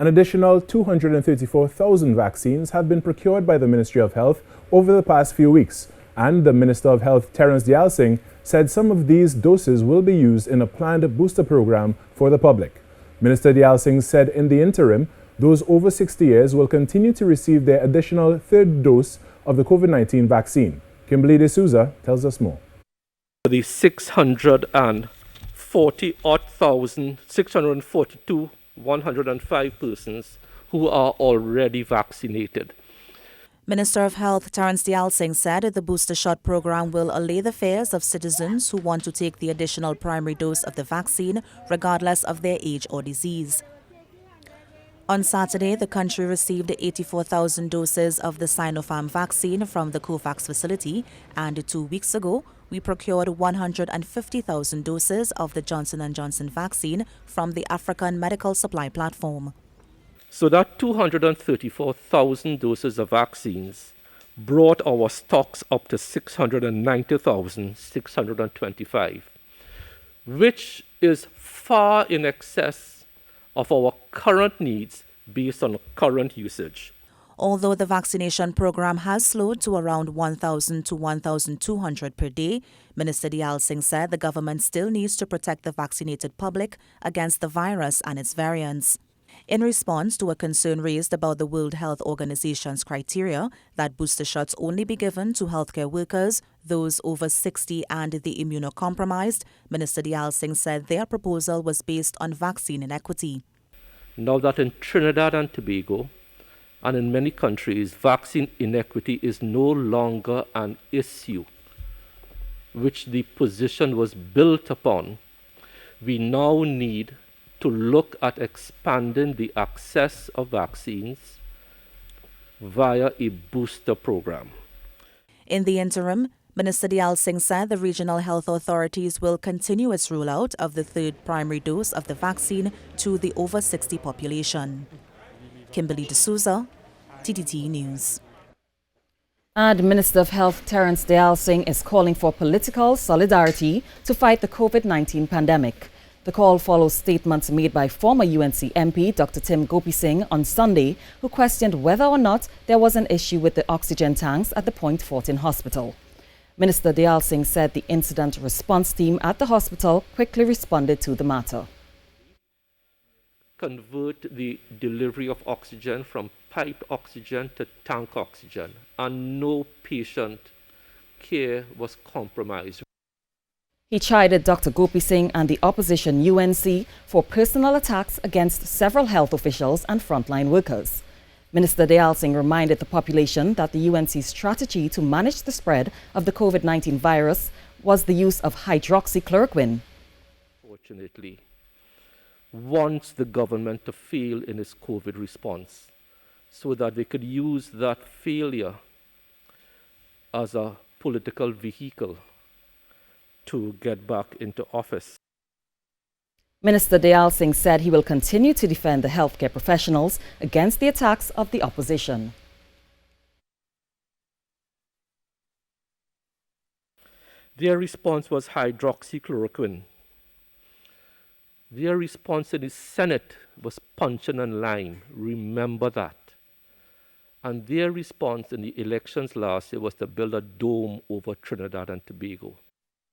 An additional 234,000 vaccines have been procured by the Ministry of Health over the past few weeks, and the Minister of Health, Terrence Deyalsingh, said some of these doses will be used in a planned booster program for the public. Minister Deyalsingh said in the interim, those over 60 years will continue to receive their additional third dose of the COVID-19 vaccine. Kimberly De Souza tells us more. The 642,105 persons who are already vaccinated. Minister of Health Terrence Deyalsingh said the booster shot program will allay the fears of citizens who want to take the additional primary dose of the vaccine regardless of their age or disease. On Saturday, the country received 84,000 doses of the Sinopharm vaccine from the COVAX facility, and 2 weeks ago, we procured 150,000 doses of the Johnson & Johnson vaccine from the African Medical Supply Platform. So that 234,000 doses of vaccines brought our stocks up to 690,625, which is far in excess of our current needs based on current usage. Although the vaccination program has slowed to around 1,000 to 1,200 per day, Minister Deyalsingh said the government still needs to protect the vaccinated public against the virus and its variants. In response to a concern raised about the World Health Organization's criteria that booster shots only be given to healthcare workers, those over 60 and the immunocompromised, Minister Deyalsingh said their proposal was based on vaccine inequity. Now that in Trinidad and Tobago and in many countries, vaccine inequity is no longer an issue which the position was built upon, we now need to look at expanding the access of vaccines via a booster program. In the interim, Minister Deyalsingh said the regional health authorities will continue its rollout of the third primary dose of the vaccine to the over 60 population. Kimberly De Souza, TTT News. And Minister of Health Terrence Deyalsingh is calling for political solidarity to fight the COVID-19 pandemic. The call follows statements made by former UNC MP Dr. Tim Gopi-Singh on Sunday, who questioned whether or not there was an issue with the oxygen tanks at the Point Fortin Hospital. Minister Deyalsingh said the incident response team at the hospital quickly responded to the matter. Convert the delivery of oxygen from pipe oxygen to tank oxygen, and no patient care was compromised. He chided Dr. Gopi-Singh and the opposition UNC for personal attacks against several health officials and frontline workers. Minister Deyalsingh reminded the population that the UNC's strategy to manage the spread of the COVID-19 virus was the use of hydroxychloroquine. Fortunately, wants the government to fail in its COVID response so that they could use that failure as a political vehicle to get back into office. Minister Deyalsingh said he will continue to defend the healthcare professionals against the attacks of the opposition. Their response was hydroxychloroquine. Their response in the Senate was punching and lying. Remember that. And their response in the elections last year was to build a dome over Trinidad and Tobago.